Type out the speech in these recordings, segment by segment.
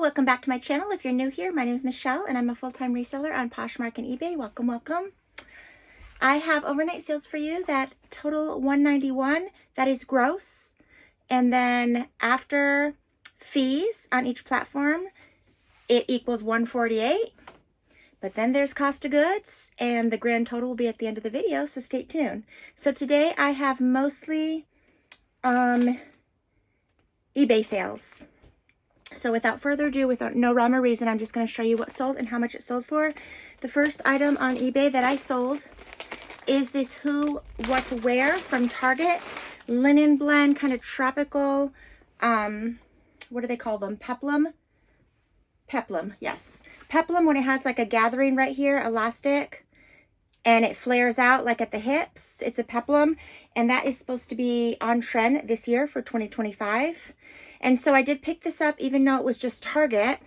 welcome back to my channel. If you're new here, my name is Michelle and I'm a full-time reseller on Poshmark and eBay. Welcome, welcome. I have overnight sales for you that total $191. That is gross. And then after fees on each platform, it equals $148. But then there's cost of goods and the grand total will be at the end of the video, so stay tuned. So today I have mostly eBay sales. So without further ado, without no rhyme or reason, I'm just going to show you what sold and how much it sold for. The first item on eBay that I sold is this Who What to Wear from Target. Linen blend, kind of tropical, what do they call them? Peplum? Peplum, yes. Peplum when it has like a gathering right here, elastic, and it flares out like at the hips. It's a peplum, and that is supposed to be on trend this year for 2025. And so I did pick this up even though it was just Target,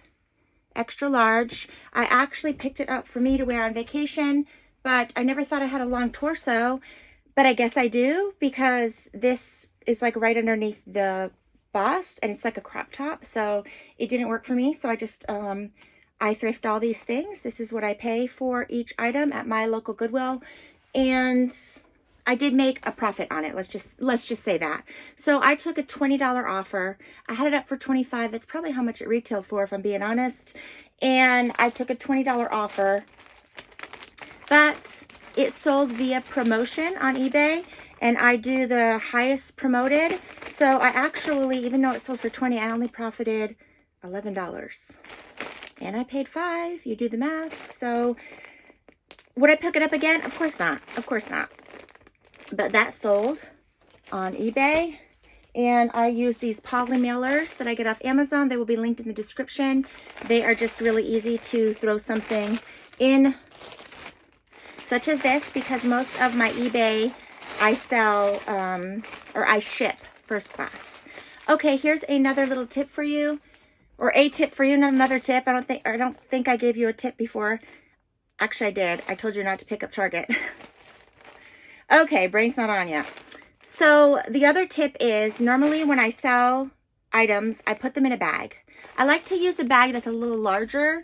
extra large. I actually picked it up for me to wear on vacation, but I never thought I had a long torso, but I guess I do because this is like right underneath the bust and it's like a crop top. So it didn't work for me. So I just, I thrift all these things. This is what I pay for each item at my local Goodwill. And I did make a profit on it. Let's just say that. So I took a $20 offer. I had it up for $25. That's probably how much it retailed for, if I'm being honest. And I took a $20 offer, but it sold via promotion on eBay, and I do the highest promoted. So I actually, even though it sold for $20, I only profited $11. And I paid $5. You do the math. So would I pick it up again? Of course not. Of course not. But that sold on eBay. And I use these poly mailers that I get off Amazon. They will be linked in the description. They are just really easy to throw something in, such as this, because most of my eBay I sell or I ship first class. Okay, here's another little tip for you, or a tip for you, not another tip. I don't think I gave you a tip before. Actually, I did. I told you not to pick up Target. Okay, brain's not on yet. So the other tip is, normally when I sell items, I put them in a bag. I like to use a bag that's a little larger.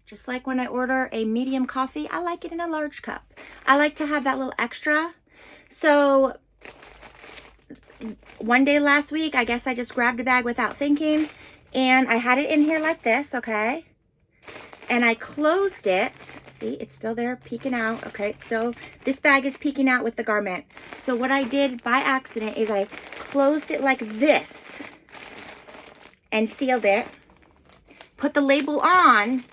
Just like when I order a medium coffee, I like it in a large cup. I like to have that little extra. So one day last week, I guess I just grabbed a bag without thinking, and I had it in here like this, okay? And I closed it. See, it's still there peeking out. Okay, it's still, this bag is peeking out with the garment. So what I did by accident is I closed it like this and sealed it, put the label on,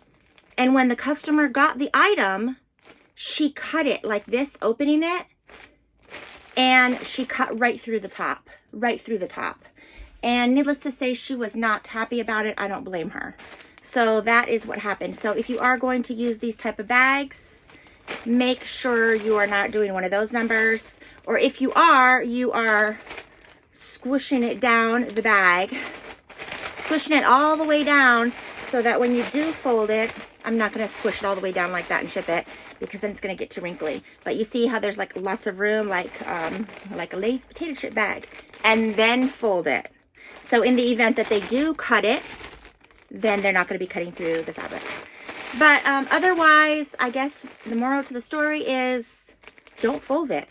and when the customer got the item, she cut it like this, opening it, and she cut right through the top, right through the top. And needless to say, she was not happy about it. I don't blame her. So that is what happened. So if you are going to use these type of bags, make sure you are not doing one of those numbers. Or if you are squishing it down the bag, squishing it all the way down so that when you do fold it, I'm not going to squish it all the way down like that and ship it, because then it's going to get too wrinkly. But you see how there's like lots of room, like a Lay's potato chip bag, and then fold it. So in the event that they do cut it, then they're not going to be cutting through the fabric. But otherwise, I guess the moral to the story is don't fold it.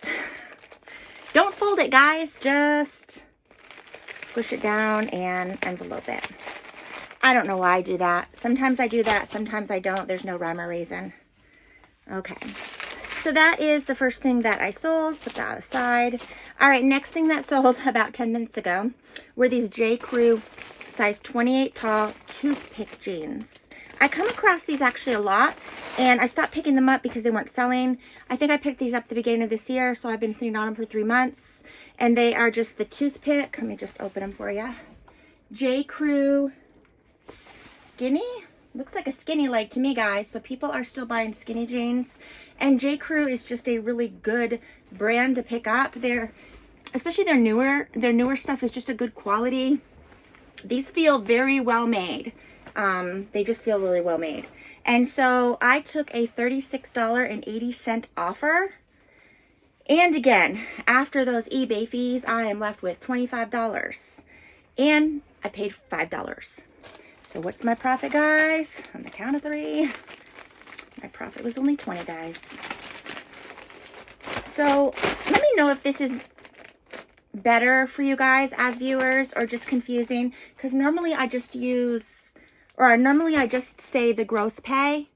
Don't fold it, guys. Just squish it down and envelope it. I don't know why I do that. Sometimes I do that. Sometimes I don't. There's no rhyme or reason. Okay. So that is the first thing that I sold. Put that aside. All right. Next thing that sold about 10 minutes ago were these M.Cruz size 28 tall toothpick jeans. I come across these actually a lot, and I stopped picking them up because they weren't selling. I think I picked these up at the beginning of this year, so I've been sitting on them for 3 months, and they are just the toothpick. Let me just open them for you. M.Cruz skinny. Looks like a skinny leg to me, guys. So people are still buying skinny jeans, and M.Cruz is just a really good brand to pick up. Especially their newer stuff is just a good quality. These feel very well made. They just feel really well made. And so I took a $36.80 offer. And again, after those eBay fees, I am left with $25. And I paid $5. So what's my profit, guys? On the count of 3. My profit was only 20, guys. So let me know if this is better for you guys as viewers or just confusing, because normally I just say the gross pay.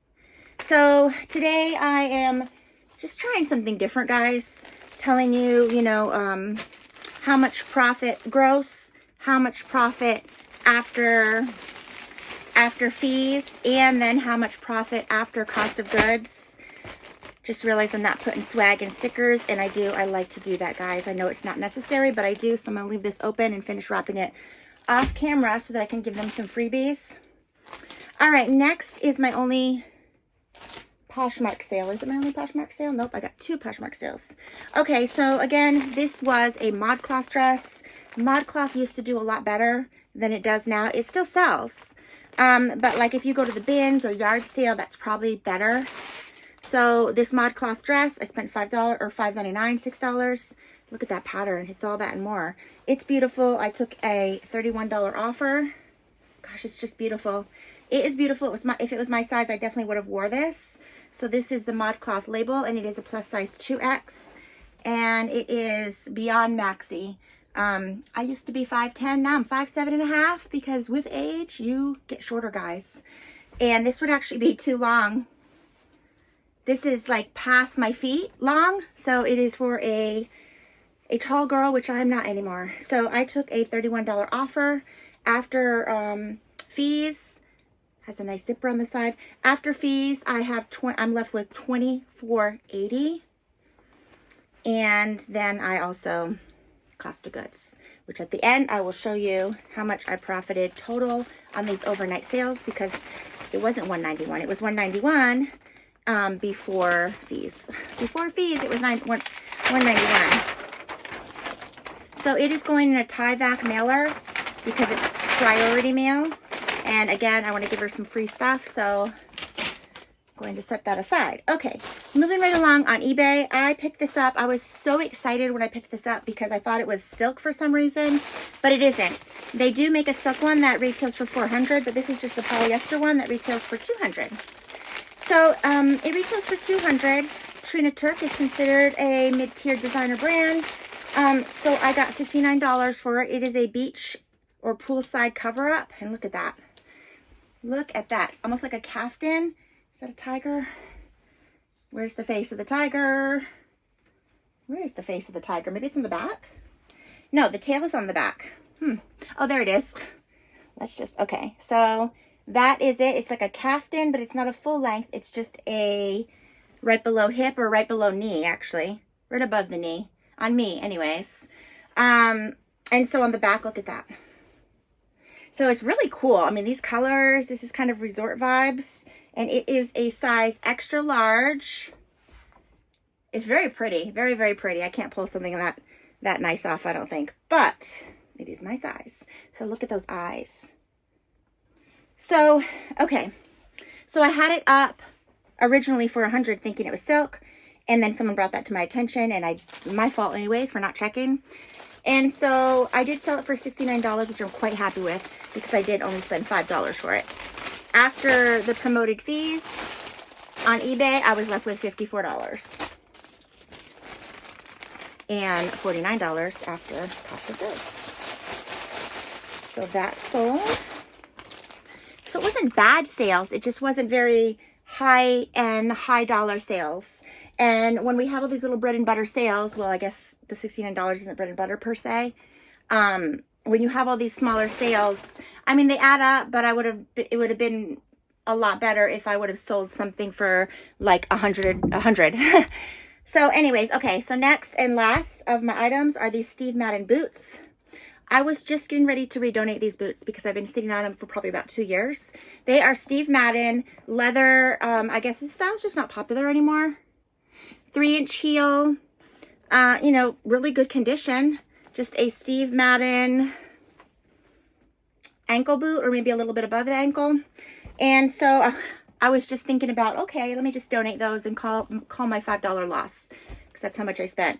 So today I am just trying something different, guys, telling you, you know, how much profit gross, how much profit after fees, and then how much profit after cost of goods. Just realized I'm not putting swag and stickers, and I like to do that, guys. I know it's not necessary, but I do, so I'm going to leave this open and finish wrapping it off camera so that I can give them some freebies. All right, next is my only Poshmark sale. Is it my only Poshmark sale? Nope, I got 2 Poshmark sales. Okay, so again, this was a ModCloth dress. ModCloth used to do a lot better than it does now. It still sells, but like if you go to the bins or yard sale, that's probably better. So this ModCloth dress, I spent $5 or $5.99, $6. Look at that pattern. It's all that and more. It's beautiful. I took a $31 offer. Gosh, it's just beautiful. It is beautiful. If it was my size, I definitely would have wore this. So this is the ModCloth label, and it is a plus size 2X, and it is beyond maxi. I used to be 5'10", now I'm 5'7.5", because with age, you get shorter, guys. And this would actually be too long. This is like past my feet long, so it is for a tall girl, which I'm not anymore. So I took a $31 offer. After fees, has a nice zipper on the side. After fees, I'm left with $24.80, and then I also cost of goods, which at the end I will show you how much I profited total on these overnight sales, because it wasn't $191, it was $191 before fees. Before fees, it was $191. So it is going in a tie-vac mailer because it's priority mail. And again, I want to give her some free stuff, so I'm going to set that aside. Okay, moving right along on eBay. I picked this up. I was so excited when I picked this up because I thought it was silk for some reason, but it isn't. They do make a silk one that retails for $400, but this is just a polyester one that retails for $200. So it retails for $200. Trina Turk is considered a mid-tier designer brand. So I got $69 for it. It is a beach or poolside cover-up, and look at that. Look at that. It's almost like a caftan. Is that a tiger? Where's the face of the tiger? Where is the face of the tiger? Maybe it's in the back? No, the tail is on the back. Oh, there it is. Let's just, okay. So that is it. It's like a caftan, but it's not a full length. It's just a right below hip, or right below knee, actually. Right above the knee. On me, anyways. And so on the back, look at that. So it's really cool. I mean, these colors, this is kind of resort vibes. And it is a size extra large. It's very pretty. Very, very pretty. I can't pull something that nice off, I don't think. But it is my size. So look at those eyes. So, okay. So I had it up originally for $100 thinking it was silk. And then someone brought that to my attention. And my fault anyways for not checking. And so I did sell it for $69, which I'm quite happy with, because I did only spend $5 for it. After the promoted fees on eBay, I was left with $54 and $49 after cost of goods. So that sold. So it wasn't bad sales. It just wasn't very high-end, high-dollar sales. And when we have all these little bread and butter sales, well, I guess the $69 isn't bread and butter per se. When you have all these smaller sales, I mean, they add up, but it would have been a lot better if I would have sold something for like $100. So anyways, okay. So next and last of my items are these Steve Madden boots. I was just getting ready to redonate these boots because I've been sitting on them for probably about 2 years. They are Steve Madden leather. I guess this style's just not popular anymore. 3-inch heel, you know, really good condition. Just a Steve Madden ankle boot, or maybe a little bit above the ankle. And so I was just thinking about, okay, let me just donate those and call my $5 loss, because that's how much I spent.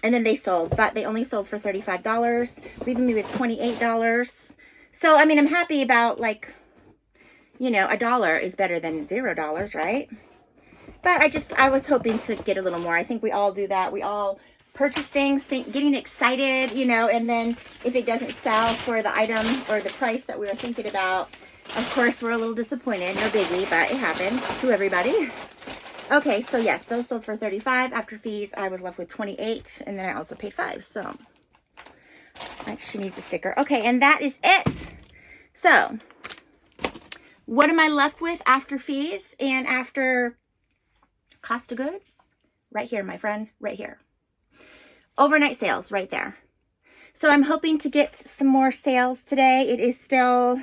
And then they sold, but they only sold for $35, leaving me with $28. So, I mean, I'm happy about, like, you know, $1 is better than $0, right? But I was hoping to get a little more. I think we all do that. We all purchase things, getting excited, you know, and then if it doesn't sell for the item or the price that we were thinking about, of course, we're a little disappointed. No biggie, but it happens to everybody. Okay, so yes, those sold for $35. After fees, I was left with $28, and then I also paid $5. So she needs a sticker. Okay, and that is it. So what am I left with after fees and after cost of goods? Right here, my friend, right here. Overnight sales right there. So I'm hoping to get some more sales today. It is still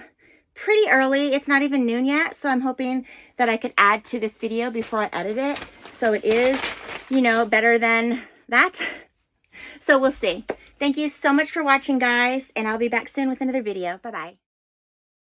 pretty early. It's not even noon yet. So I'm hoping that I could add to this video before I edit it. So it is, you know, better than that. So we'll see. Thank you so much for watching, guys. And I'll be back soon with another video. Bye-bye.